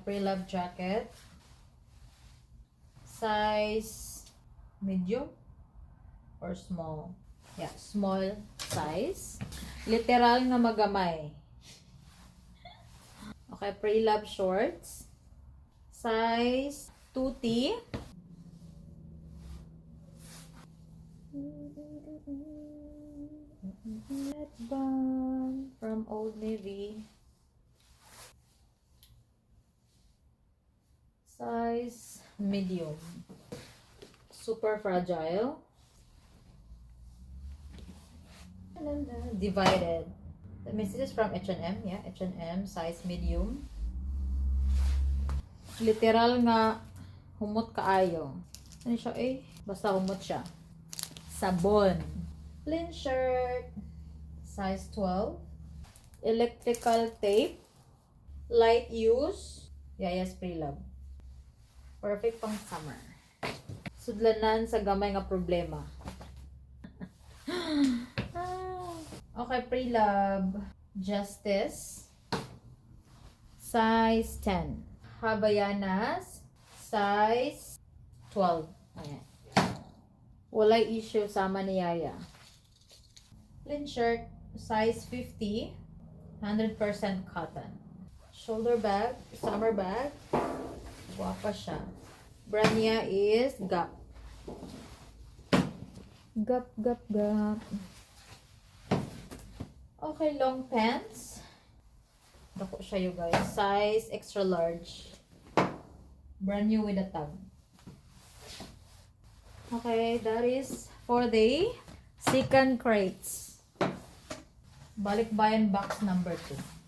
pre-love jacket. Size medium or small. Yeah, small size. Literal na magamay. Okay, pre-love shorts. Size 2T. Headband from Old Navy. Size medium. Super fragile. Divided. That means this is from H&M. Yeah, H&M. Size medium. Literal nga humot kaayo. Ano siya eh? Basta humot siya. Sabon. Plain shirt. Size 12. Electrical tape. Light use. Yayas pre-love. Perfect pang summer. Sudlanan sa gamay nga problema. Okay, pre-love. Justice. Size 10. Havaianas. Size 12. Ayan. Walay issue sama ni Yaya. Plain shirt. Size 50. 100% cotton. Shoulder bag. Summer bag. Guwapa siya. Brand niya is Gap. Gap. Okay, long pants. Dako siya you guys. Size extra large. Brand new with a tag. Okay, that is for the second crates. Balikbayan box number 2.